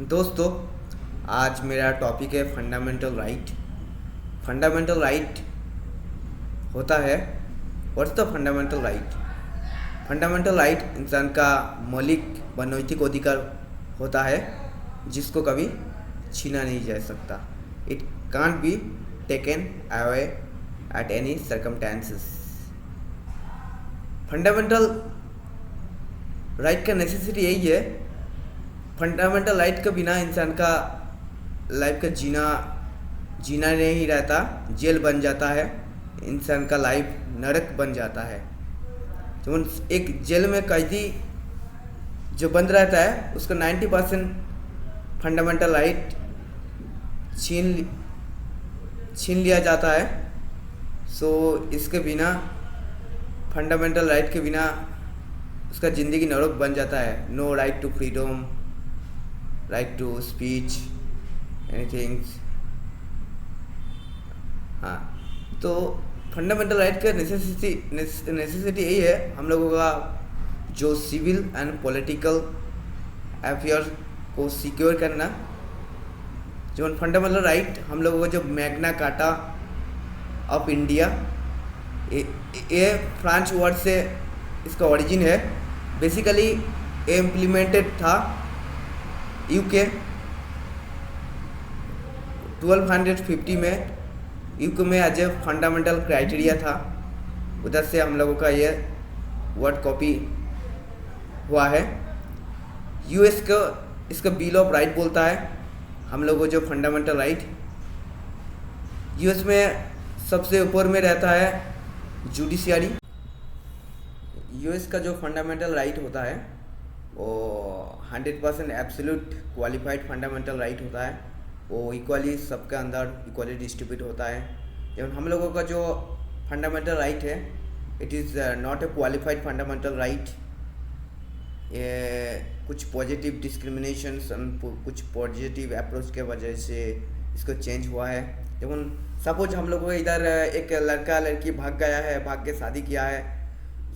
दोस्तों, आज मेरा टॉपिक है फंडामेंटल राइट। फंडामेंटल राइट होता है, what's the fundamental right. Fundamental right इंसान का मौलिक व नैतिक अधिकार होता है जिसको कभी छीना नहीं जा सकता। It can't be taken away at any circumstances. Fundamental right का नेसेसिटी यही है। फंडामेंटल राइट के बिना इंसान का लाइफ का जीना नहीं रहता, जेल बन जाता है। इंसान का लाइफ नरक बन जाता है। तो एक जेल में कैदी जो बंद रहता है उसका 90% फंडामेंटल राइट छीन लिया जाता है। सो इसके बिना, फंडामेंटल राइट के बिना उसका ज़िंदगी नरक बन जाता है। No right to freedom, right to speech, anything. हाँ, तो फंडामेंटल राइट का नेसेसिटी यही है, हम लोगों का जो सिविल एंड पॉलिटिकल अफेयर को सिक्योर करना। जो फंडामेंटल राइट हम लोगों का जो मैग्ना कार्टा ऑफ इंडिया, ये फ्रेंच वर्ड से इसका ओरिजिन है। बेसिकली ये इम्प्लीमेंटेड था यूके 1250 में। यूके में एज ए फंडामेंटल क्राइटेरिया था। उधर से हम लोगों का ये वर्ड कॉपी हुआ है। यूएस का इसका बिल ऑफ राइट बोलता है हम लोगों को जो फंडामेंटल राइट। यूएस में सबसे ऊपर में रहता है जुडिशियरी। यूएस का जो फंडामेंटल राइट होता है वो 100% एब्सोल्यूट क्वालिफाइड फंडामेंटल राइट होता है। वो इक्वली सबके अंदर इक्वली डिस्ट्रीब्यूट होता है। जब हम लोगों का जो फंडामेंटल राइट है, it is not a qualified fundamental right. ये कुछ पॉजिटिव डिस्क्रिमिनेशन, कुछ पॉजिटिव अप्रोच के वजह से इसको चेंज हुआ है। जब सपोज हम लोगों को इधर एक लड़का लड़की भाग गया है, भाग के शादी किया है,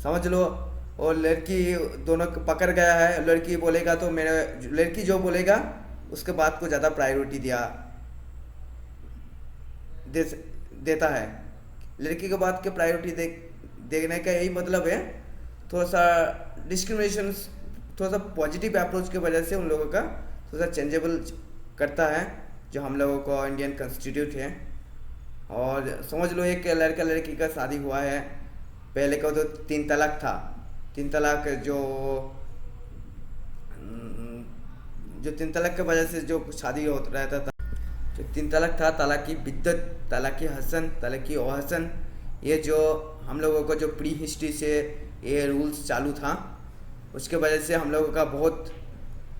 समझ लो, और लड़की दोनों पकड़ गया है। लड़की बोलेगा तो मेरे, लड़की जो बोलेगा उसके बात को ज़्यादा प्रायोरिटी देता है। लड़की के बात के प्रायोरिटी देने का यही मतलब है। थोड़ा सा डिस्क्रिमिनेशन, थोड़ा सा पॉजिटिव अप्रोच की वजह से उन लोगों का थोड़ा सा चेंजेबल करता है जो हम लोगों को इंडियन कॉन्स्टिट्यूट है। और समझ लो एक लड़का लड़की का शादी हुआ है, पहले का तो 3 तलाक था। 3 तलाक जो 3 तलाक की वजह से जो शादी होता रहता था, जो 3 तलाक था, तलाक की बिद्दत, तलाक की हसन, तलाक की ओहसन, ये जो हम लोगों को जो प्री हिस्ट्री से ये रूल्स चालू था, उसके वजह से हम लोगों का बहुत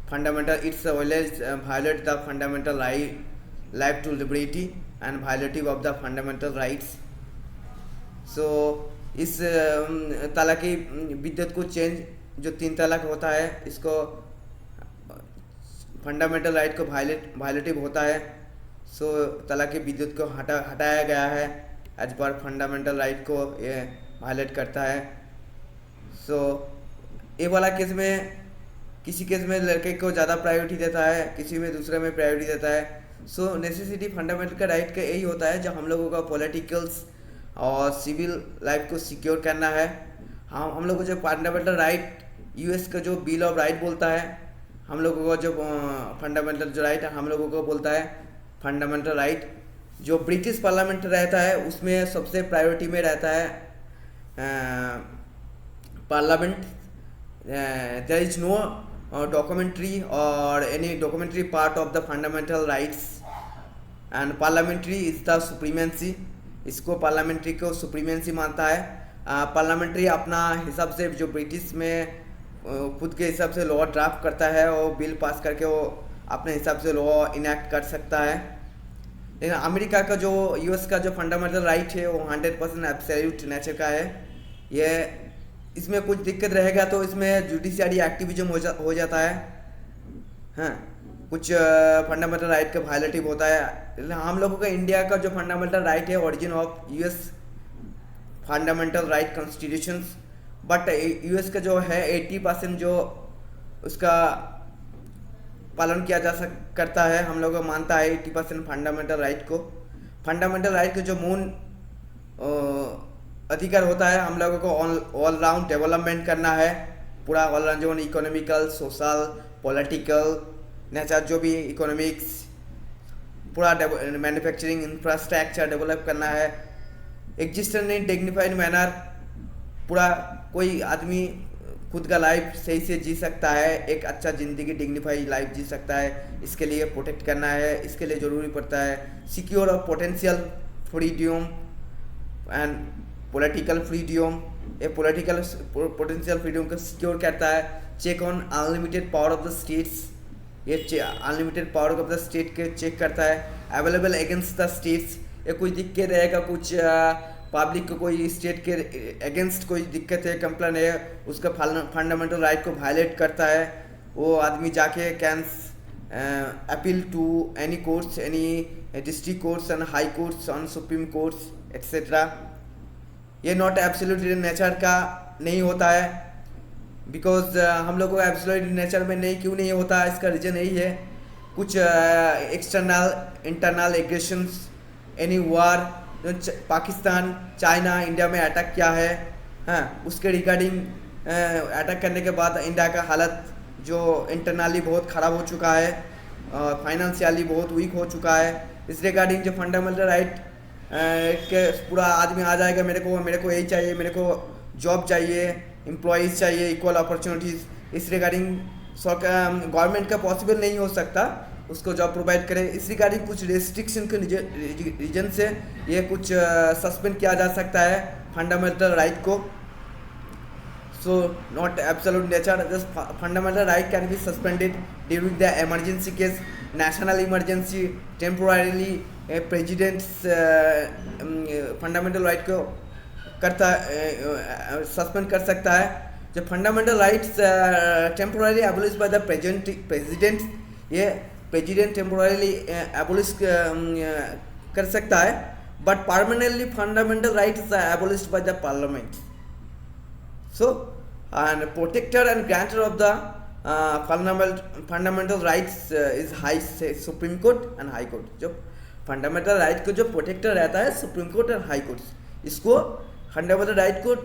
fundamental, it's always violate the fundamental right life to liberty and violative of the fundamental rights. So इस तलाक की बिद्दत को चेंज, जो 3 तलाक होता है, इसको फंडामेंटल राइट को वायलेटिव होता है। सो तलाक की बिद्दत को हटाया गया है। एज पर फंडामेंटल राइट को ये वायलेट करता है। सो ये वाला केस में, किसी केस में लड़के को ज़्यादा प्रायोरिटी देता है, किसी में दूसरे में प्रायोरिटी देता है। सो नेसेसिटी फंडामेंटल का राइट का यही होता है, जब हम लोगों का पॉलिटिकल्स और सिविल लाइफ को सिक्योर करना है। हम लोगों को जो फंडामेंटल राइट, यूएस का जो बिल ऑफ राइट बोलता है, हम लोगों को जो फंडामेंटल जो राइट हम लोगों को बोलता है फंडामेंटल राइट। जो ब्रिटिश पार्लियामेंट रहता है उसमें सबसे प्रायोरिटी में रहता है parliament. There is no documentary और any documentary part of the fundamental rights, and parliamentary is the supremacy. इसको पार्लियामेंट्री को सुप्रीमेंसी मानता है। पार्लियामेंट्री अपना हिसाब से, जो ब्रिटिश में खुद के हिसाब से लॉ ड्राफ्ट करता है और बिल पास करके वो अपने हिसाब से लॉ इनैक्ट कर सकता है। लेकिन अमेरिका का जो, यूएस का जो फंडामेंटल राइट है वो 100% एब्सोल्यूट नेचर का है। ये इसमें कुछ दिक्कत रहेगा तो इसमें जुडिशियरी एक्टिविज्म हो जाता है। हाँ, कुछ फंडामेंटल राइट का वायलेटिव होता है। हम लोगों का इंडिया का जो फंडामेंटल राइट है, origin of US fundamental right constitutions, but US का जो है 80% जो उसका पालन किया जा करता है। हम लोग मानता है 80% फंडामेंटल राइट को। फंडामेंटल राइट के जो मूल अधिकार होता है, हम लोगों को ऑल राउंड डेवलपमेंट करना है, पूरा ऑल राउंड, जो इकोनॉमिकल, सोशल, पॉलिटिकल नेचर, जो भी इकोनॉमिक्स, पूरा मैन्युफैक्चरिंग इंफ्रास्ट्रक्चर डेवलप करना है। एग्जिस्टेंस इन डिग्निफाइड मैनर, पूरा कोई आदमी खुद का लाइफ सही से जी सकता है, एक अच्छा ज़िंदगी डिग्निफाइड लाइफ जी सकता है, इसके लिए प्रोटेक्ट करना है। इसके लिए ज़रूरी पड़ता है सिक्योर और potential freedom and political freedom. ये पॉलिटिकल पोटेंशियल फ्रीडम को सिक्योर करता है। Check on unlimited power of the states, ये unlimited power of the state के चेक करता है। अवेलेबल अगेंस्ट द स्टेट्स, ये कोई दिक्कत रहेगा, कुछ पब्लिक को कोई स्टेट के अगेंस्ट कोई दिक्कत है, कंप्लेन है, उसका फंडामेंटल राइट को वायलेट करता है, वो आदमी जाके can appeal to any courts, any district courts and high courts on supreme courts etcetera. ये नॉट एब्सोल्यूट नेचर का नहीं होता है, बिकॉज हम लोगों का एब्सोल्यूट नेचर में नहीं, क्यों नहीं होता, इसका रीज़न यही है, कुछ एक्सटर्नल इंटरनल एग्रेशंस, एनी वार, पाकिस्तान चाइना इंडिया में अटैक किया है, हाँ, उसके रिगार्डिंग अटैक करने के बाद इंडिया का हालत जो इंटरनली बहुत ख़राब हो चुका है, फाइनेंशियली बहुत वीक हो चुका है। इस रिगार्डिंग जो फंडामेंटल राइट के पूरा आदमी आ जाएगा, मेरे को यही चाहिए, मेरे को जॉब चाहिए, एम्प्लॉयज़ चाहिए, इक्वल अपॉर्चुनिटीज़, इस रिगार्डिंग गवर्नमेंट का पॉसिबल नहीं हो सकता उसको जॉब प्रोवाइड करे। इस रिगार्डिंग कुछ रेस्ट्रिक्शन के रीजन से ये कुछ सस्पेंड किया जा सकता है फंडामेंटल राइट को। So not absolute nature, this fundamental right can be suspended during the emergency case, national emergency, temporarily presidents fundamental right को सस्पेंड कर सकता है। जो fundamental rights temporary abolish by the president, ये प्रेसिडेंट टेम्पोररीली एबोलिश कर सकता है, but permanently fundamental rights abolished by the parliament. So and protector and grantor of the fundamental rights is high supreme court and high court. जो fundamental right को जो protector रहता है supreme court and high court, इसको fundamental right को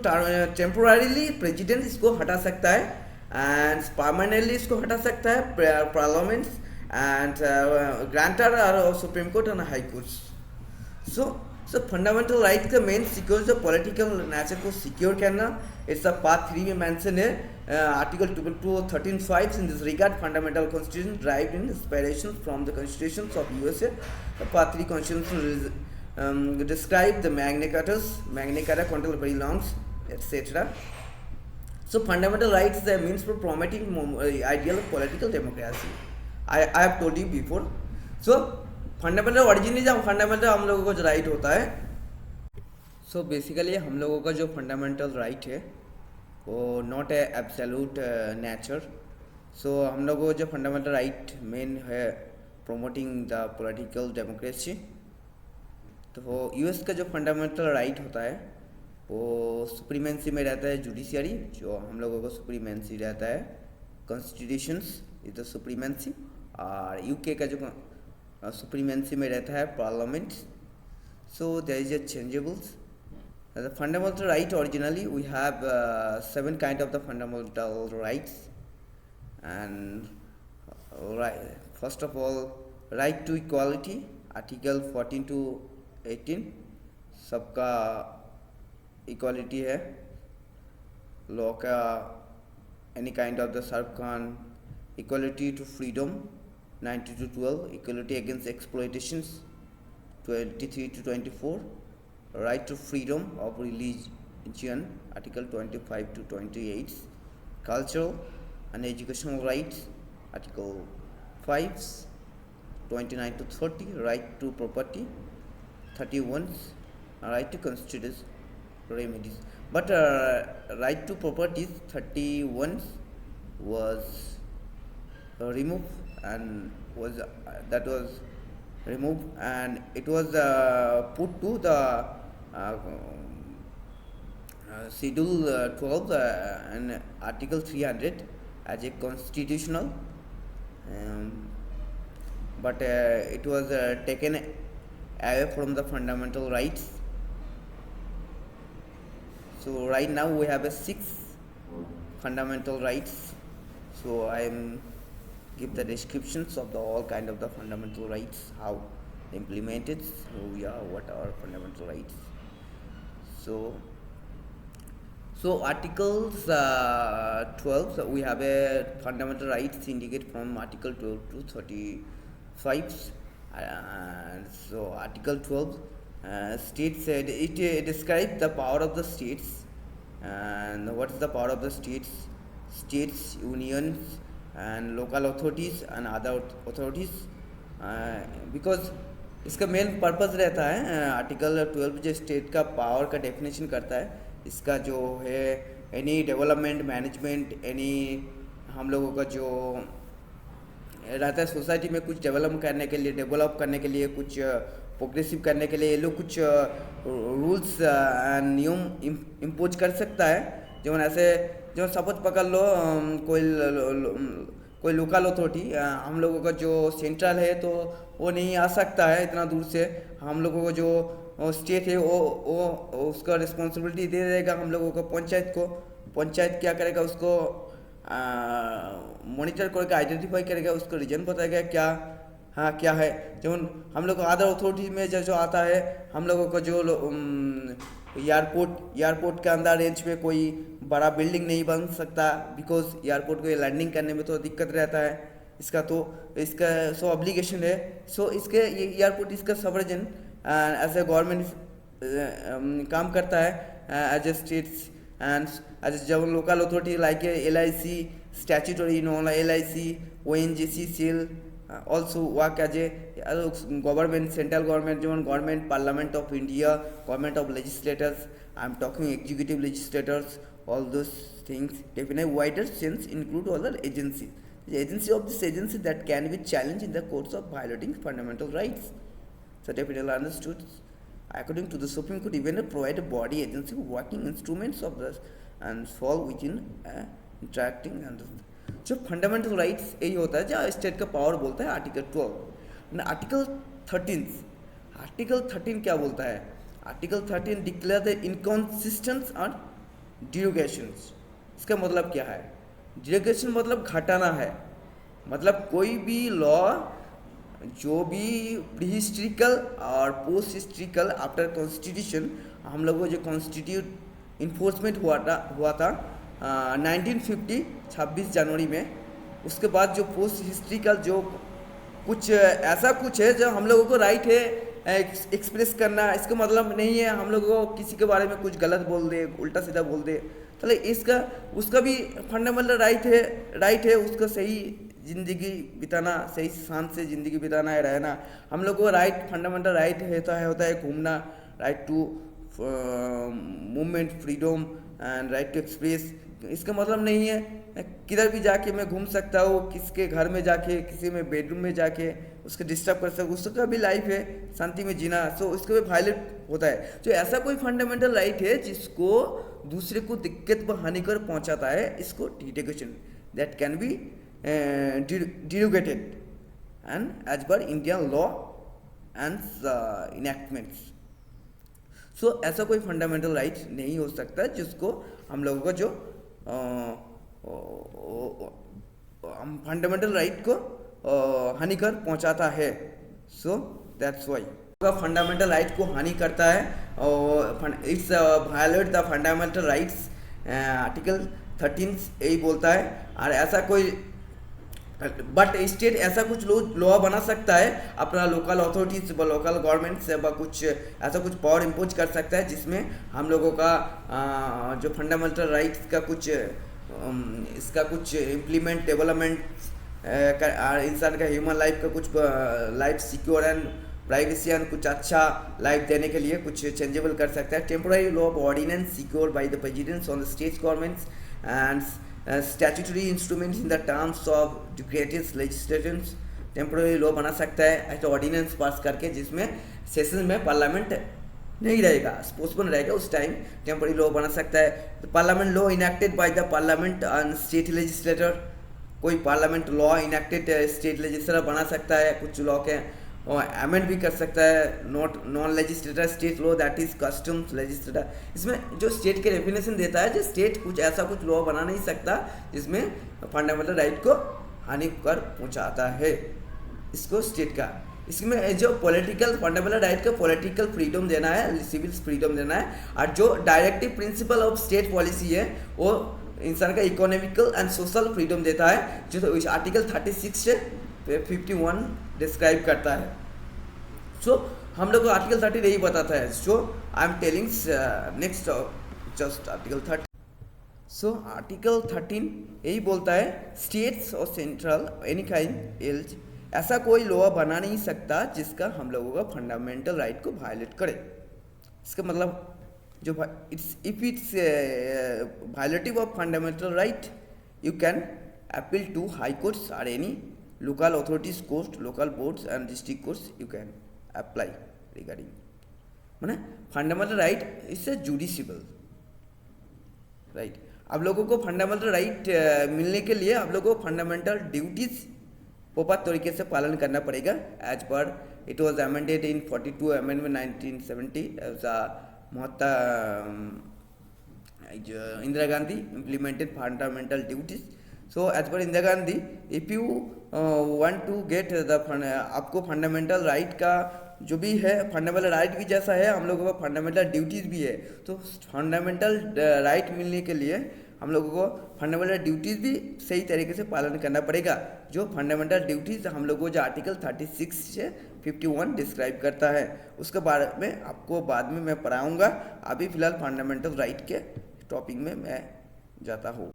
temporarily president इसको हटा सकता है एंड परमानेंटली इसको हटा सकता है पार्लियामेंट एंड ग्रांटर और supreme court and high court. So fundamental right का मेन सिक्योर जो पॉलिटिकल नेचर को सिक्योर करना, इट्स अ पार्ट 3 में मेंशन है, article 213(5) in this regard fundamental constitution derived in inspiration from the constitutions of USA. Part 3 constitution describe the Magna Carta control belongs, etc. So fundamental rights are means for promoting ideal of political democracy. I have told you before. So fundamental originalism, fundamental हम लोगों को जो right होता है, so basically हम लोगों का जो फंडामेंटल राइट है वो नॉट ए एब्सोल्यूट नेचर। सो हम लोगों को जो फंडामेंटल राइट मेन है प्रोमोटिंग द पॉलिटिकल डेमोक्रेसी। तो यूएस का जो फंडामेंटल राइट होता है वो सुप्रीमेंसी में रहता है जुडिशियरी, जो हम लोगों को सुप्रीमेंसी रहता है कॉन्स्टिट्यूशंस इज द सुप्रीमेंसी, और यूके का जो सुप्रीमेंसी में रहता है parliament. So there is a changeables the fundamental right. Originally we have 7 kind of the fundamental rights, and first of all, right to equality, article 14 to 18 सबका equality है, law का any kind of the सर्व खान, equality to freedom 90 to 12, equality against exploitations 23 to 24, right to freedom of religion article 25 to 28, cultural and educational rights article 5 29 to 30, right to property 31, right to constitutional remedies. But right to property 31 was removed, and was removed, and it was put to the schedule 12 and article 300 as a constitutional but it was taken away from the fundamental rights. So right now we have a 6 fundamental rights. So I am give the descriptions of the all kind of the fundamental rights, how implemented. So yeah, what are fundamental rights? So articles 12, so we have a fundamental rights indicate from article 12 to 35. And so article 12 states that it describes the power of the states. And what is the power of the states? States, unions and local authorities and other authorities. Because इसका main purpose रहता है article 12 जो state का power का definition करता है, इसका जो है एनी डेवलपमेंट मैनेजमेंट, एनी हम लोगों का जो रहता है सोसाइटी में कुछ डेवलप करने के लिए कुछ प्रोग्रेसिव करने के लिए ये लोग कुछ रूल्स एंड नियम इम्पोज कर सकता है। जो ऐसे जो सपोज पकड़ लो कोई लोकल अथॉरिटी, हम लोगों का जो सेंट्रल है तो वो नहीं आ सकता है इतना दूर से। हम लोगों को जो स्टेट है वो उसका रिस्पॉन्सिबिलिटी दे देगा हम लोगों को पंचायत को। पंचायत क्या करेगा, उसको मॉनिटर करके आइडेंटिफाई करेगा, उसको रीजन बताएगा क्या हाँ क्या है। जो हम लोग अदर अथॉरिटी में जो आता है, हम लोगों को जो एयरपोर्ट के अंदर रेंज में कोई बड़ा बिल्डिंग नहीं बन सकता, बिकॉज एयरपोर्ट को लैंडिंग करने में तो दिक्कत रहता है इसका। तो इसका सो ऑब्लिगेशन है। सो इसके ये एयरपोर्ट इसका सवर्जन एज ए गवर्नमेंट काम करता है as a states and as जब local authority like LIC statutory non LIC ONGC SAIL also work as a government, central government, government, Parliament of India, government of legislators. I am talking executive legislators. All those things, in a wider sense, include all the agencies. The agency of this agency that can be challenged in the courts of violating fundamental rights. So definitely understood. According to the Supreme Court, even provide a body agency working instruments of this and fall within interacting and जो fundamental rights यही होता है जो state का power बोलता है article 12। Article 13 क्या बोलता है? आर्टिकल 13 डिक्लेयर द इनकॉन्सिस्टेंस और डिरोगेशंस। इसका मतलब क्या है? डिरोगेशन मतलब घटाना है, मतलब कोई भी लॉ जो भी प्री हिस्ट्रिकल और पोस्ट हिस्ट्रिकल आफ्टर कॉन्स्टिट्यूशन, हम लोगों को जो कॉन्स्टिट्यूट इन्फोर्समेंट हुआ था 1950 26 जनवरी में, उसके बाद जो पोस्ट हिस्ट्रिकल जो कुछ ऐसा कुछ है जो हम लोगों को राइट है एक्सप्रेस करना। इसका मतलब नहीं है हम लोगों को किसी के बारे में कुछ गलत बोल दे, उल्टा सीधा बोल दे, तो इसका उसका भी फंडामेंटल राइट है उसका सही ज़िंदगी बिताना, सही शान से ज़िंदगी बिताना है, रहना। हम लोग को फंडामेंटल राइट होता है घूमना, right to movement, freedom and right to express. इसका मतलब नहीं है किधर भी जाके मैं घूम सकता हूँ, किसके घर में जाके, किसी में बेडरूम में जाके उसको डिस्टर्ब कर सकूँ, उसका भी लाइफ है शांति में जीना। सो उसको भी वायलेट होता है। जो ऐसा कोई फंडामेंटल राइट है जिसको दूसरे को दिक्कत व हानिकर पहुँचाता है, इसको derogation that can be derogated and as per Indian law and enactments. So ऐसा कोई फंडामेंटल राइट नहीं हो सकता जिसको हम लोगों को जो फंडामेंटल राइट को हानिकर पहुंचाता है। So that's why fundamental right को हानि करता है और it's violet the fundamental rights. Article 13 यही बोलता है। और ऐसा कोई बट स्टेट ऐसा कुछ लॉ बना सकता है अपना लोकल अथॉरिटीज लोकल गवर्नमेंट से कुछ ऐसा कुछ पावर इम्पोज कर सकता है जिसमें हम लोगों का जो फंडामेंटल राइट्स का कुछ इसका कुछ इम्प्लीमेंट डेवलपमेंट इंसान का ह्यूमन लाइफ का कुछ life secure and privacy and कुछ अच्छा लाइफ देने के लिए कुछ चेंजेबल कर सकता है। Temporary law of ordinance secure by the presidents on the state governments and statutory instruments in the terms of greatest legislations. Temporary law बना सकता है ऐसा ऑर्डिनेंस पास करके जिसमें सेशन में पार्लियामेंट नहीं रहेगा, पोस्टपोन रहेगा, उस टाइम टेम्पोररी लॉ बना सकता है। Parliament law enacted by the parliament and state legislator कोई parliament law enacted state legislator बना सकता है, कुछ लॉ के और अमेंड भी कर सकता है। Non legislator state law that is customs legislator, इसमें जो स्टेट के डेफिनेशन देता है, जो स्टेट कुछ ऐसा कुछ लॉ बना नहीं सकता जिसमें फंडामेंटल राइट को हानि कर पहुंचाता है, इसको स्टेट का। इसमें जो पॉलिटिकल फंडामेंटल राइट को पॉलिटिकल फ्रीडम देना है, सिविल फ्रीडम देना है, और जो directive principle of state policy है वो इंसान का इकोनॉमिकल एंड सोशल फ्रीडम देता है, जो तो इस आर्टिकल 36 से 51 डिस्क्राइब करता है। सो हम लोग को आर्टिकल 30 यही बताता है। So I am telling next just article 30। So article 13 यही बोलता है स्टेट्स और सेंट्रल एनी काइंड एल्स ऐसा कोई लॉ बना नहीं सकता जिसका हम लोगों का फंडामेंटल राइट को वायलेट करे। इसका मतलब जो if it's violative of fundamental right you can appeal to high courts और any local authorities court, local boards and district courts you can apply regarding. माने फंडामेंटल राइट इससे जुडिशिबल राइट। आप लोगों को फंडामेंटल राइट मिलने के लिए आप लोगों को फंडामेंटल ड्यूटीज प्रॉपर तरीके से पालन करना पड़ेगा। As per it was amended in 42 amendment 1970 Mahatma Indira Gandhi implemented fundamental duties. So as per Indira Gandhi if you want to get the आपको फंडामेंटल राइट का जो भी है, फंडामेंटल राइट भी जैसा है हम लोगों को फंडामेंटल ड्यूटीज भी है। तो फंडामेंटल राइट मिलने के लिए हम लोगों को फंडामेंटल ड्यूटीज़ भी सही तरीके से पालन करना पड़ेगा। जो फंडामेंटल ड्यूटीज़ हम लोगों को जो आर्टिकल 36 से 51 डिस्क्राइब करता है, उसके बारे में आपको बाद में मैं पढ़ाऊँगा। अभी फ़िलहाल फंडामेंटल राइट के टॉपिक में मैं जाता हूँ।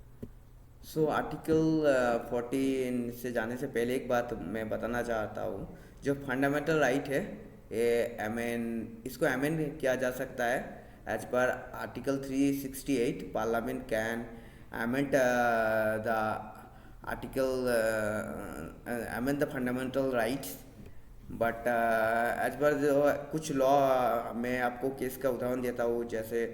सो आर्टिकल 14 से जाने से पहले एक बात मैं बताना चाहता हूँ। जो फंडामेंटल राइट है इसको अमेंड किया जा सकता है। As per article 368 parliament can amend the article amend the fundamental rights, but as per जो कुछ लॉ मैं आपको केस का उदाहरण देता हूँ, जैसे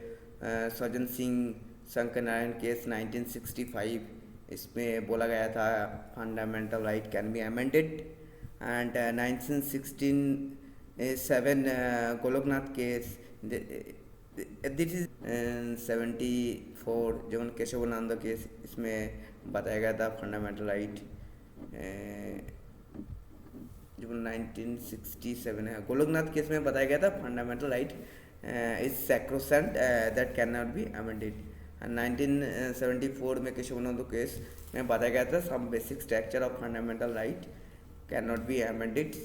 सज्जन सिंह शंकर नारायण केस 1965, इसमें बोला गया था fundamental right can B amended. And 1967 Golaknath case, this is 74 जो केशवानंद केस, इसमें बताया गया था फंडामेंटल राइट जो 1967 है। गोलोकनाथ केस में बताया गया था fundamental right is sacrosanct that can not be amended. 1974 में केशवानंद केस में बताया गया था some basic structure of fundamental right can not be amended.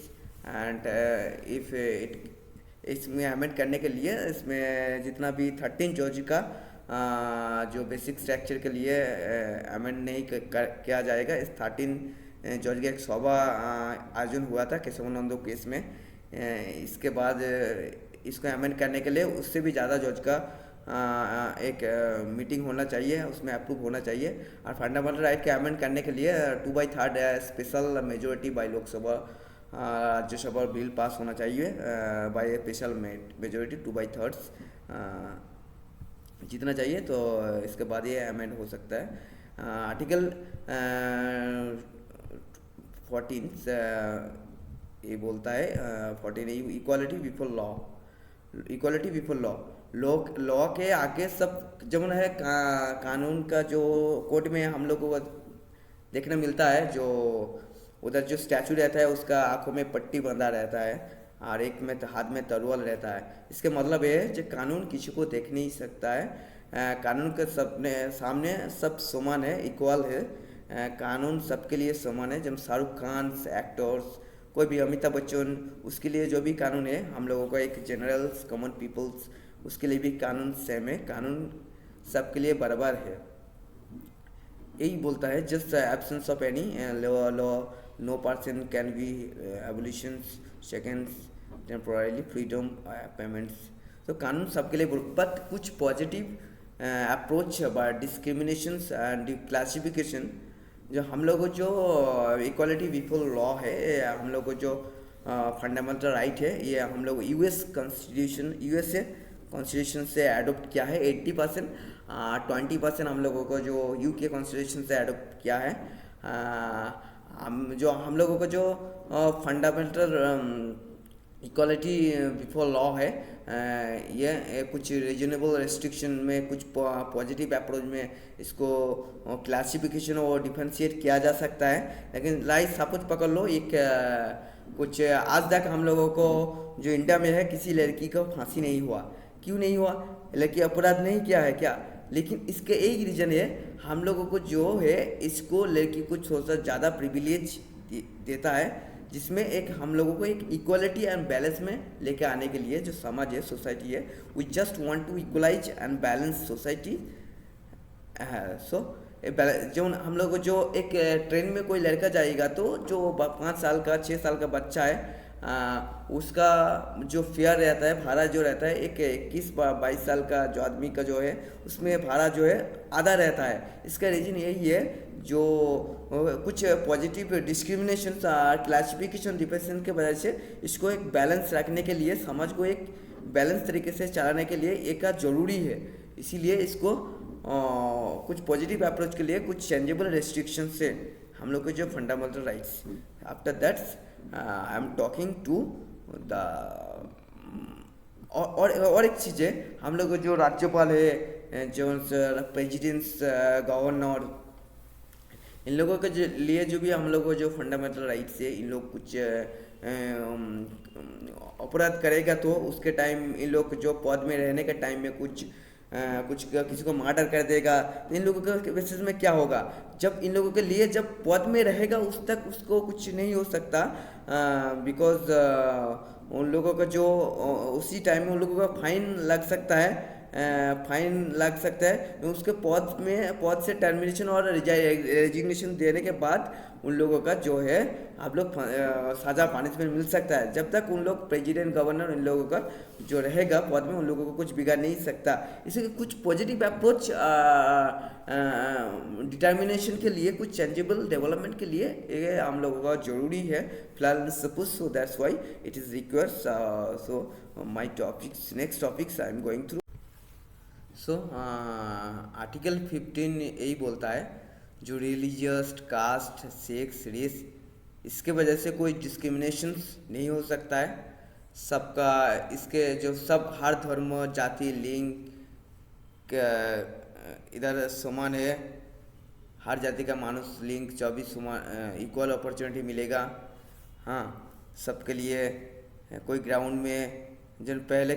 And if it इसमें अमेंड करने के लिए इसमें जितना भी 13 जज का जो बेसिक स्ट्रक्चर के लिए अमेंड नहीं किया जाएगा। इस 13 जज का एक सभा आयोजन हुआ था केशवानंद केस में। इसके बाद इसको अमेंड करने के लिए उससे भी ज़्यादा जज का एक मीटिंग होना चाहिए, उसमें अप्रूव होना चाहिए। और फंडामेंटल राइट के अमेंड करने के लिए 2/3 special majority by Lok Sabha Rajya Sabha bill pass होना चाहिए बाय स्पेशल मेजोरिटी 2/3 जितना चाहिए, तो इसके बाद ये अमेंड हो सकता है। आर्टिकल 14 ये बोलता है 14 equality before law, equality before law के आगे सब जब है कानून का जो कोर्ट में हम लोगों को देखने मिलता है, जो उधर जो स्टैचू रहता है उसका आंखों में पट्टी बंधा रहता है और एक में हाथ में तलवार रहता है। इसके मतलब ये है कि कानून किसी को देख नहीं सकता है। कानून के सामने सब समान है, इक्वल है। कानून सबके लिए समान है। जब शाहरुख खान एक्टर्स, कोई भी अमिताभ बच्चन, उसके लिए जो भी कानून है, हम लोगों का एक जनरल कॉमन पीपल्स, उसके लिए भी कानून सेम है। कानून सबके लिए बराबर है। यही बोलता है just absence of any law no person can be abolition seconds temporally freedom payments. तो कानून सबके लिए, बट कुछ positive approach about discrimination and classification जो हम लोगों जो इक्वालिटी बिफोर लॉ है, हम लोग को जो फंडामेंटल राइट है, ये हम लोग यूएस कॉन्स्टिट्यूशन से एडोप्ट किया है 80%, 20% हम लोगों को जो यूके कॉन्स्टिट्यूशन से एडोप्ट किया है। हम लोगों को जो फंडामेंटल इक्वालिटी बिफोर लॉ है, ये कुछ रीजनेबल रेस्ट्रिक्शन में, कुछ पॉजिटिव अप्रोच में इसको क्लासिफिकेशन और डिफरेंशिएट किया जा सकता है। लेकिन लाइक सपोज पकड़ लो, एक कुछ आज तक हम लोगों को जो इंडिया में है, किसी लड़की को फांसी नहीं हुआ। क्यों नहीं हुआ? लड़की अपराध नहीं किया है क्या? लेकिन इसके एक रीज़न है, हम लोगों को जो है इसको लड़की को थोड़ा सा ज़्यादा प्रिविलेज देता है, जिसमें एक हम लोगों को एक इक्वालिटी एंड बैलेंस में लेके आने के लिए जो समाज है, सोसाइटी है, we just want to equalise and balance society. So जो हम लोग जो एक ट्रेन में कोई लड़का जाएगा तो जो 5 साल का 6 साल का बच्चा है, उसका जो फेयर रहता है, भाड़ा जो रहता है, एक 21-22 साल का जो आदमी का जो है उसमें भाड़ा जो है आधा रहता है। इसका रीज़न यही है, जो कुछ पॉजिटिव डिस्क्रिमिनेशन क्लासिफिकेशन डिफरेंस के वजह से इसको एक बैलेंस रखने के लिए, समाज को एक बैलेंस तरीके से चलाने के लिए एक ज़रूरी है। इसीलिए इसको कुछ पॉजिटिव अप्रोच के लिए कुछ चेंजेबल रेस्ट्रिक्शन से हम लोग के जो fundamental rights, after that's I am talking to the और एक चीज़ है, हम लोग जो राज्यपाल है, जो प्रेसिडेंट्स, गवर्नर, इन लोगों के लिए जो भी हम लोग को जो फंडामेंटल राइट्स है, इन लोग कुछ अपराध करेगा तो उसके टाइम इन लोग जो पद में रहने के टाइम में कुछ किसी को मर्डर कर देगा, तो इन लोगों के बेसिस में क्या होगा? जब इन लोगों के लिए जब पद में रहेगा उस तक उसको कुछ नहीं हो सकता, बिकॉज उन लोगों का जो उसी टाइम में उन लोगों का फाइन लग सकता है, उसके पद से टर्मिनेशन और रेजिग्नेशन देने के बाद उन लोगों का जो है आप लोग सजा पनिशमेंट मिल सकता है। जब तक उन लोग प्रेसिडेंट, गवर्नर, इन लोगों का जो रहेगा पद में, उन लोगों को कुछ बिगाड़ नहीं सकता। इसलिए कुछ पॉजिटिव अप्रोच डिटर्मिनेशन के लिए, कुछ चेंजेबल डेवलपमेंट के लिए ये हम लोगों का जरूरी है फिलहाल। Suppose so that's why it is requires. So my topics, next topics I am going through. So article 15 यही बोलता है, जो रिलीजियस, कास्ट, सेक्स, रेस, इसके वजह से कोई डिस्क्रिमिनेशन नहीं हो सकता है। सबका इसके जो सब हर धर्म, जाति, लिंग इधर समान है। हर जाति का मानुष, लिंग 24 समान इक्वल अपॉर्चुनिटी मिलेगा। हाँ, सबके लिए कोई ग्राउंड में जो पहले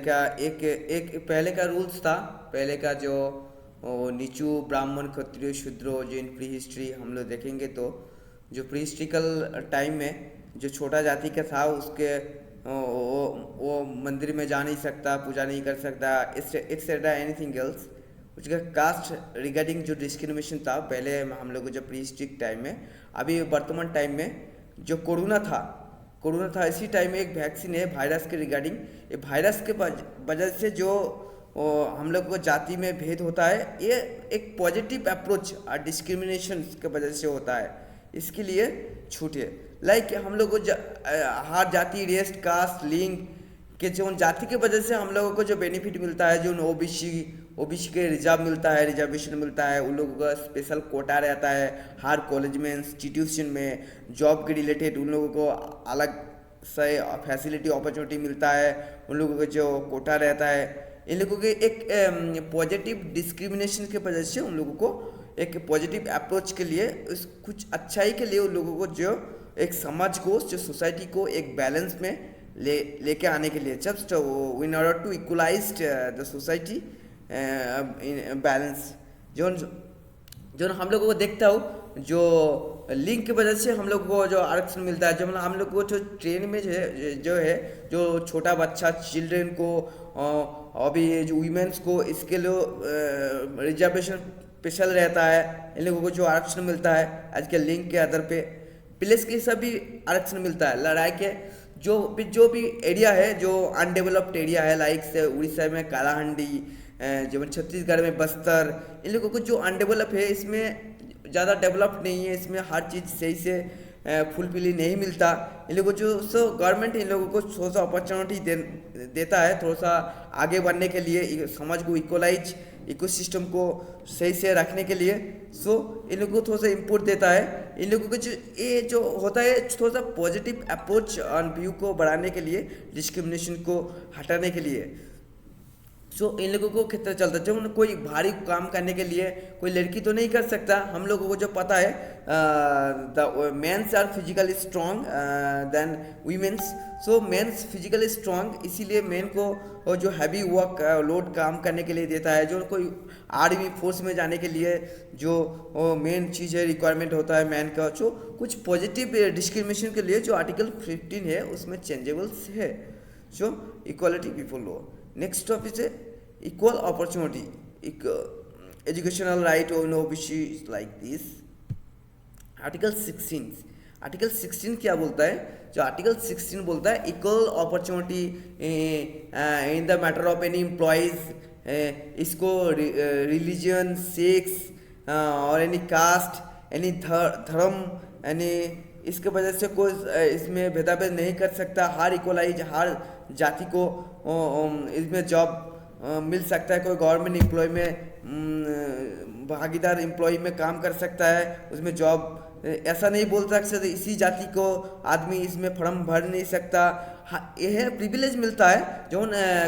का रूल्स था, पहले का जो नीचू, ब्राह्मण, क्षत्रिय, शूद्र, जो इन प्री हिस्ट्री हम लोग देखेंगे तो जो प्री हिस्ट्रिकल टाइम में जो छोटा जाति का था, उसके वो मंदिर में जा नहीं सकता, पूजा नहीं कर सकता, एक्सेट्रा एनीथिंग एल्स। उसका कास्ट रिगार्डिंग जो डिस्क्रिमिनेशन था पहले हम लोग जब प्री हिस्ट्रिक टाइम में। अभी वर्तमान टाइम में जो कोरोना था, इसी टाइम में एक वैक्सीन है वायरस के रिगार्डिंग। ये वायरस के वजह से जो हम लोग को जाति में भेद होता है, ये एक पॉजिटिव अप्रोच और डिस्क्रिमिनेशन के वजह से होता है। इसके लिए छूट है। लाइक हम लोग को हर जाति, रेस, कास्ट, लिंग के जो जाति के वजह से हम लोगों को जो बेनिफिट मिलता है, जो ओबीसी के रिजर्व मिलता है, रिजर्वेशन मिलता है, उन लोगों का स्पेशल कोटा रहता है हर कॉलेज में, इंस्टीट्यूशन में, जॉब के रिलेटेड उन लोगों को अलग से फैसिलिटी, अपॉर्चुनिटी मिलता है, उन लोगों का जो कोटा रहता है। इन लोगों के एक पॉजिटिव डिस्क्रिमिनेशन के वजह से उन लोगों को एक पॉजिटिव अप्रोच के लिए, कुछ अच्छाई के लिए उन लोगों को जो एक समाज को, जो सोसाइटी को एक बैलेंस में लेके आने के लिए, just in order to equalize the society balance. जो हम लोगों को देखता हूँ, जो लिंक की वजह से हम लोग को जो आरक्षण मिलता है, जो मतलब हम लोग को जो ट्रेन में जो छोटा बच्चा, चिल्ड्रेन को, अभी जो वीमेंस को, इसके लिए रिजर्वेशन स्पेशल रहता है। इन लोगों को जो आरक्षण मिलता है आज के लिंक के आधार पे, प्लेस के सब भी आरक्षण मिलता है। लड़ाई के जो भी एरिया है, जो अनडेवलप्ड एरिया है, लाइक से उड़ीसा में कालाहांडी, जो छत्तीसगढ़ में बस्तर, इन लोगों को जो अनडेवलप है, इसमें ज़्यादा डेवलप्ड नहीं है, इसमें हर चीज़ सही से फुलफिल नहीं मिलता। इन लोगों को जो गवर्नमेंट इन लोगों को थोड़ा सा अपॉर्चुनिटी देता है, थोड़ा सा आगे बढ़ने के लिए, समाज को इक्वलाइज इकोसिस्टम को सही से रखने के लिए। सो इन लोगों को थोड़ा सा इनपुट देता है। इन लोगों को जो ये जो होता है थोड़ा सा पॉजिटिव अप्रोच ऑन व्यू को बढ़ाने के लिए, डिस्क्रिमिनेशन को हटाने के लिए। सो इन लोगों को कितना चलता है, जब कोई भारी काम करने के लिए कोई लड़की तो नहीं कर सकता। हम लोगों को जो पता है the mens are physically strong then womens. So mens physically strong, इसीलिए मेन को और जो हैवी वर्क लोड काम करने के लिए देता है। जो कोई आर्मी फोर्स में जाने के लिए जो मेन चीज़ है, रिक्वायरमेंट होता है मैन का, जो कुछ पॉजिटिव डिस्क्रिमिनेशन के लिए जो आर्टिकल 15 है उसमें चेंजेबल्स है। जो equality before law. Next topic है इक्वल अपॉर्चुनिटी, एजुकेशनल राइट और OBC like this. Article 16, article 16 क्या बोलता है? जो आर्टिकल 16 बोलता है equal opportunity in the matter of any employees. इसको रिलीजन, सेक्स और एनी कास्ट, एनी धर्म, एनी इसके वजह से कोई इसमें भेदाभेद नहीं कर सकता। हर इक्वलाइज, हर जाति को इसमें जॉब मिल सकता है। कोई गवर्नमेंट एम्प्लॉय में भागीदार एम्प्लॉय में काम कर सकता है, उसमें जॉब ऐसा नहीं बोल सकते इसी जाति को आदमी इसमें फॉर्म भर नहीं सकता। हाँ, यह प्रिविलेज मिलता है जो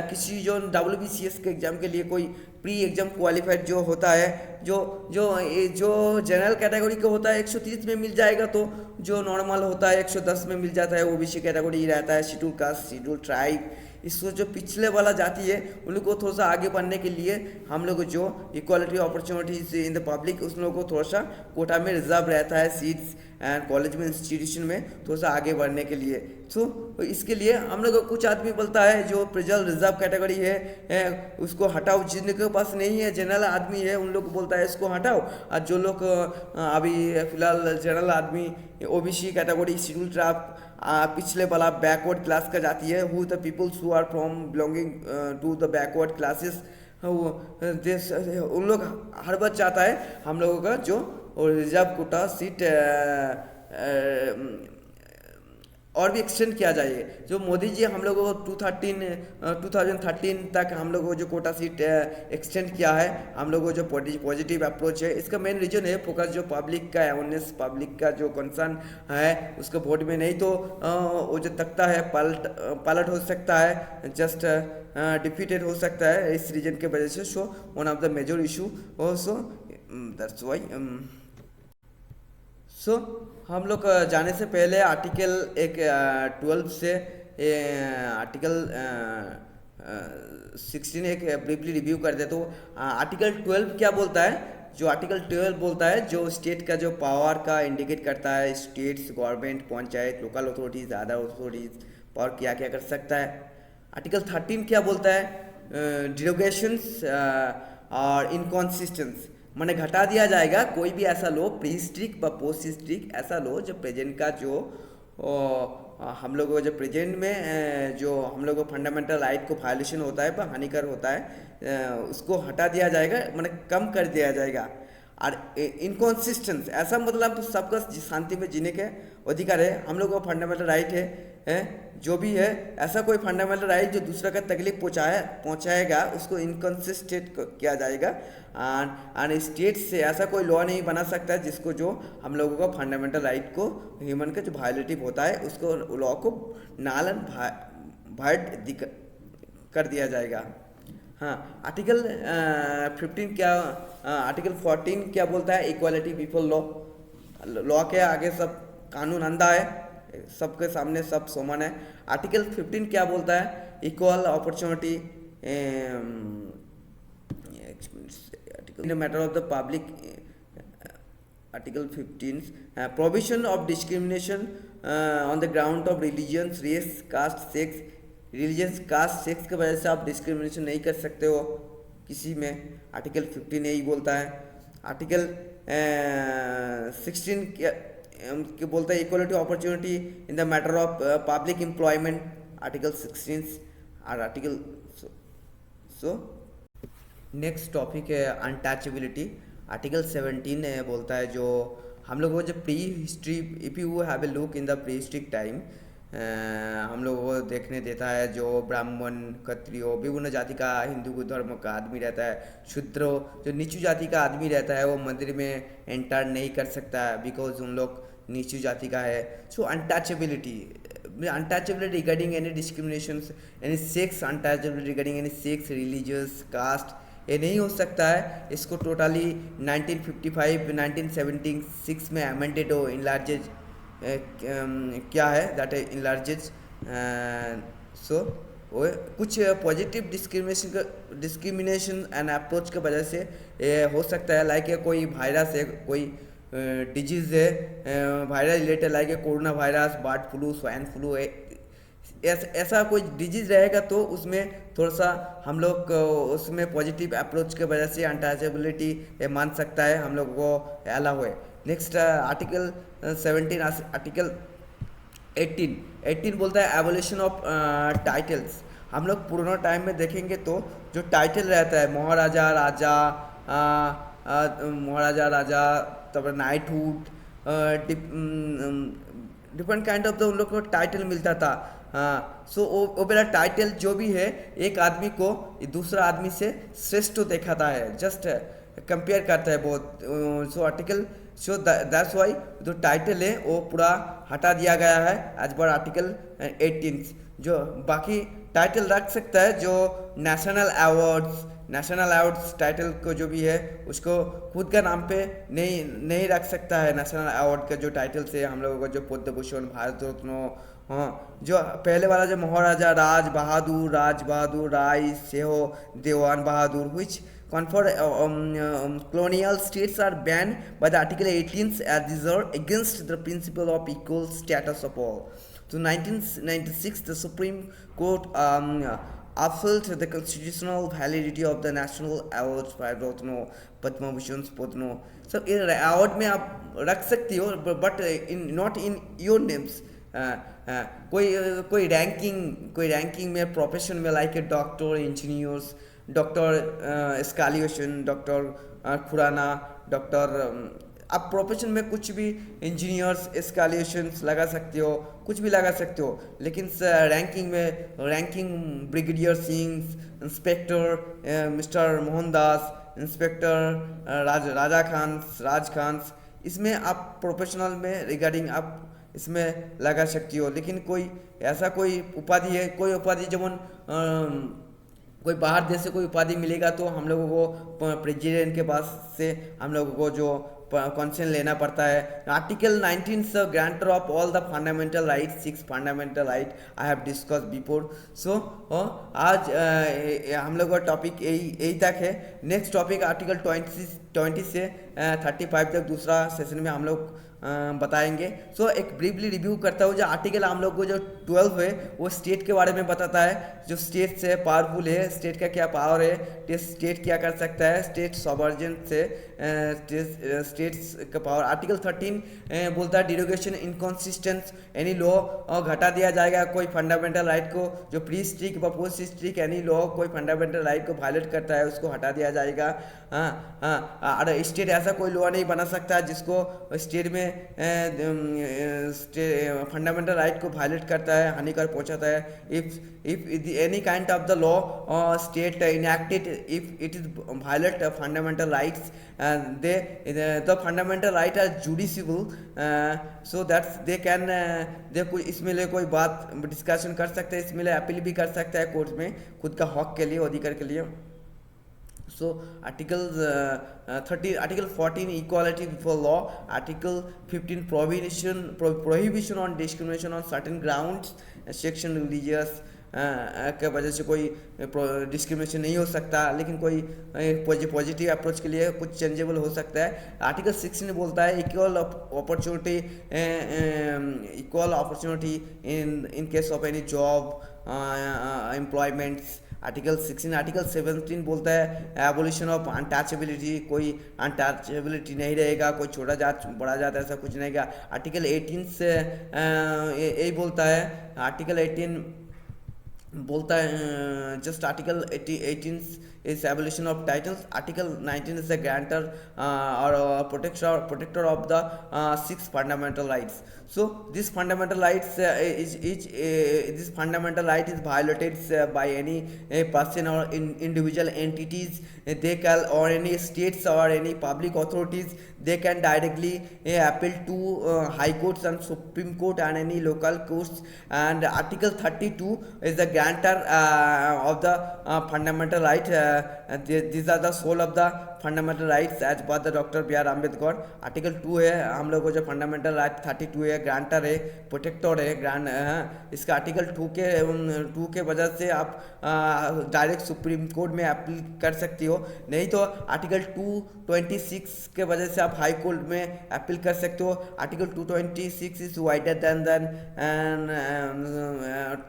किसी जो WBCS के एग्ज़ाम के लिए कोई प्री एग्ज़ाम क्वालिफाइड जो होता है, जो जनरल कैटेगरी का होता है 130 में मिल जाएगा, तो जो नॉर्मल होता है 110 में मिल जाता है। ओबीसी कैटेगरी रहता है, शेड्यूल कास्ट, शेड्यूल ट्राइब। इसको जो पिछले वाला जाति है उन लोगों को थोड़ा सा आगे बढ़ने के लिए हम लोग जो equality opportunities in the public, उस लोगों को थोड़ा सा कोटा में रिजर्व रहता है सीट्स एंड कॉलेज में, इंस्टीट्यूशन में थोड़ा सा आगे बढ़ने के लिए। तो इसके लिए हम लोग कुछ आदमी बोलता है जो प्रिजल रिजर्व कैटेगरी है उसको हटाओ, जिनके पास नहीं है जनरल आदमी है उन लोग को बोलता है इसको हटाओ। और जो लोग अभी फिलहाल जनरल आदमी, ओबीसी कैटेगरी, शेड्यूल ट्राइब, पिछले वाला बैकवर्ड क्लास का जाती है, who the peoples who are from belonging to the backward classes, उन लोग हर बार चाहता है हम लोगों का जो रिजर्व कोटा सीट और भी एक्सटेंड किया जाए। जो मोदी जी हम लोगों को 2013 तक हम लोगों को जो कोटा सीट एक्सटेंड किया है, हम लोगों को जो पॉजिटिव अप्रोच है, इसका मेन रीजन है फोकस जो पब्लिक का अवेयरनेस, पब्लिक का जो कंसर्न है उसको वोट में। नहीं तो वो जो तख्ता है पलट हो सकता है, जस्ट डिफीटेड हो सकता है इस रीजन के वजह से। So one of the major issue also that's why. So हम लोग जाने से पहले आर्टिकल 12 से आर्टिकल 16 एक ब्रीफली रिव्यू कर दे। तो आर्टिकल 12 क्या बोलता है? जो आर्टिकल 12 बोलता है जो स्टेट का जो पावर का इंडिकेट करता है, states, government, panchayat, local authorities, other authorities power क्या क्या कर सकता है। आर्टिकल 13 क्या बोलता है? डिरोगेशंस और इनकॉन्सिस्टेंस, मैंने घटा दिया जाएगा कोई भी ऐसा लो, प्री हिस्ट्रिक व पोस्ट हिस्ट्रिक ऐसा लो जो प्रेजेंट का जो हम लोगों जो प्रेजेंट में जो हम लोगों को फंडामेंटल राइट को वायलेशन होता है पर हानिकर होता है, उसको हटा दिया जाएगा, मैंने कम कर दिया जाएगा। और इनकॉन्सिस्टेंस ऐसा मतलब तो सबका शांति में जीने के अधिकार है, हम लोगों को फंडामेंटल राइट है जो भी है। ऐसा कोई फंडामेंटल राइट जो दूसरा का तकलीफ पहुंचाएगा उसको इनकॉन्सिस्टेंट किया जाएगा। और स्टेट से ऐसा कोई लॉ नहीं बना सकता जिसको जो हम लोगों का फंडामेंटल राइट को, ह्यूमन का जो वायलेटिव होता है उसको लॉ को नाल एंड वाइड कर दिया जाएगा। हाँ, आर्टिकल 15 क्या, आर्टिकल 14 क्या बोलता है? इक्वालिटी बिफोर लॉ, लॉ के आगे सब कानून अंधा है, सबके सामने सब समान है। आर्टिकल 15 क्या बोलता है? Equal opportunity in matter of the public. Article 15 provision of discrimination on the ground of religion, race, caste, sex. Religion, caste, sex की वजह से आप डिस्क्रिमिनेशन नहीं कर सकते हो किसी में, आर्टिकल 15 यही बोलता है। आर्टिकल 16 क्या बोलता है? Equality opportunity in the matter of public employment, article 16। और आर्टिकल सो नेक्स्ट टॉपिक है अनटचेबिलिटी। आर्टिकल 17 बोलता है जो हम लोग को जो pre history, if you have a look in the pre historic time, हम लोगों को देखने देता है। जो ब्राह्मण, क्षत्रिय, विभिन्न जाति का हिंदू धर्म का आदमी रहता है, शूद्र जो नीचू जाति का आदमी रहता है वो मंदिर में एंटर नहीं कर सकता है, बिकॉज उन लोग नीचू जाति का है। So untouchability, untouchability regarding any discrimination, any sex, untouchability regarding any sex, religious, caste, ये नहीं हो सकता है। इसको टोटली 1955 1976 में अमेंडेड हो इनलार्जेज क्या है दैट इनलार्जेज। सो वो कुछ पॉजिटिव डिस्क्रिमिनेशन एंड अप्रोच की वजह से ये हो सकता है। लाइक कोई वायरस है, कोई डिजीज़ है virus related, like corona virus, bird flu, swine flu, ऐसा कोई डिजीज़ रहेगा तो उसमें थोड़ा सा हम लोग को उसमें पॉजिटिव अप्रोच के वजह से अनटचेबिलिटी मान सकता है, हम लोग को अलाउ है। नेक्स्ट आर्टिकल 17, आर्टिकल 18 बोलता है एवोल्यूशन ऑफ टाइटल्स। हम लोग पुराना टाइम में देखेंगे तो जो टाइटल रहता है महाराजा, राजा, महाराजा, राजा, तब knighthood, different kind of the उन लोग को टाइटल मिलता था। हाँ, सो वो मेरा टाइटल जो भी है एक आदमी को दूसरा आदमी से श्रेष्ठ दिखाता है, जस्ट कंपेयर करता है बहुत। So article, so that's why जो टाइटल है वो पूरा हटा दिया गया है एज पर आर्टिकल 18। जो बाकी टाइटल रख सकता है जो नेशनल अवार्ड्स टाइटल को जो भी है उसको खुद का नाम पे नहीं रख सकता है। नेशनल अवार्ड का जो टाइटल से हम लोगों को जो पद्म भूषण, भारत रत्न, हाँ, जो पहले वाला जो महाराजा, राज बहादुर, राय, सेहो, देवान बहादुर, which confer colonial states are banned by the Article 18 as these are against the principle of equal status of all. So 1996, the Supreme Court upheld the constitutional validity of the national awards for Ratna, Padma Bhushan, Padma. So in award में आप रख सकती हो, but not in your names. कोई ranking में profession में like doctor, engineers, doctor स्कैल्यूशन, doctor Khurana, doctor, आप प्रोफेशन में कुछ भी इंजीनियर्स, स्कैल्यूशंस लगा सकते हो, कुछ भी लगा सकते हो। लेकिन ranking brigadier Singh, inspector mister Mohandas, inspector Raj Khan, इसमें आप प्रोफेशनल में रिगार्डिंग आप इसमें लगा सकती हो। लेकिन कोई ऐसा कोई उपाधि है, कोई उपाधि जब कोई बाहर देश से कोई उपाधि मिलेगा तो हम लोगों को प्रेसिडेंट के पास से हम लोगों को जो कॉन्सेंट लेना पड़ता है। Article 19 grantor of all the fundamental right, 6 fundamental right I have discuss before. So आज हम लोग का टॉपिक यही तक है। नेक्स्ट टॉपिक आर्टिकल 20 से 35 तक दूसरा सेशन में हम लोग बताएंगे। सो एक ब्रीफली रिव्यू करता हूँ। जो आर्टिकल हम लोग को जो 12 है वो स्टेट के बारे में बताता है, जो स्टेट से पावरफुल है, स्टेट का क्या पावर है, स्टेट क्या कर सकता है, स्टेट सॉवरेन से स्टेट्स का पावर। आर्टिकल 13 बोलता है डिरोगेशन इनकॉन्सिस्टेंस एनी लॉ, घटा दिया जाएगा कोई फंडामेंटल राइट को, जो प्री स्ट्रिक व पोस्ट स्ट्रिक एनी लॉ कोई फंडामेंटल राइट को वायलेट करता है उसको हटा दिया जाएगा। और स्टेट ऐसा कोई लॉ नहीं बना सकता जिसको स्टेट में फंडामेंटल राइट को वायलेट करता है, हानिकर पहुंचाता है। If any kind of the law state enacted if it is violate fundamental rights, the fundamental right are judiciable, so that they can दे कोई इसमें ले कोई बात डिस्कशन कर सकते हैं, इसमें ले अपील भी कर सकता है कोर्ट में खुद का हक के लिए, अधिकार के लिए। So article 14 equality before law, article 15 prohibition on discrimination on certain grounds, section religious के वजह से कोई डिस्क्रिमिनेशन नहीं हो सकता, लेकिन कोई पॉजिटिव अप्रोच के लिए कुछ चेंजेबल हो सकता है। आर्टिकल 16 बोलता है equal opportunity in case of any job employments. Article 16। Article 17 बोलता है एबोलिशन ऑफ अनटचेबिलिटी, कोई अनटचेबिलिटी नहीं रहेगा, कोई छोटा जात बड़ा जात ऐसा कुछ नहीं रहेगा। आर्टिकल 18 से यही बोलता है, आर्टिकल 18 बोलता है just article 18 is abolition of titles, article 19 is the grantor और protector of the six fundamental rights. So this fundamental rights this fundamental right is violated by any person or individual entities. They can, or any states or any public authorities, they can directly appeal to high courts and supreme court and any local courts. And article 32 is the grantor of the fundamental right. These are the soul of the fundamental rights as per the doctor B R Ambedkar. Article 2 है हम लोग को जो fundamental right 32 है, grantor है, protector है, इसका article 2 के वजह से आप डायरेक्ट सुप्रीम कोर्ट में अपील कर सकती हो. नहीं तो आर्टिकल 226 के वजह से आप हाई कोर्ट में अपील कर सकते हो. Article 226 is wider than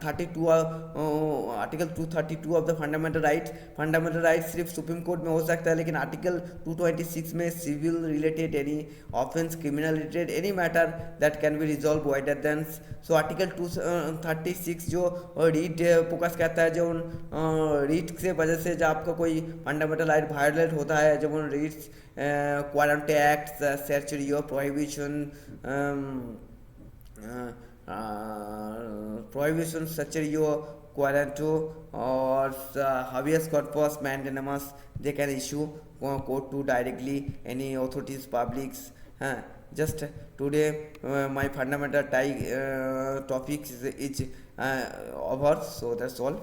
32. Article 232 of the fundamental right सिर्फ सुप्रीम कोर्ट में हो सकता है, लेकिन आर्टिकल 226 में civil related any offence, criminal related any matter that can be resolve wider than. So article 236 जो रीट फोकस करता है, जो रीट से वजह से जो आपका कोई फंडामेंटल राइट वायलेट होता है, जो रीट्स क्वारंटाइन एक्ट, सर्चरी और prohibition surgery quaranto or habeas corpus mandamus, they can issue court to directly any authorities publics. Just today my fundamental topics is over, so that's all.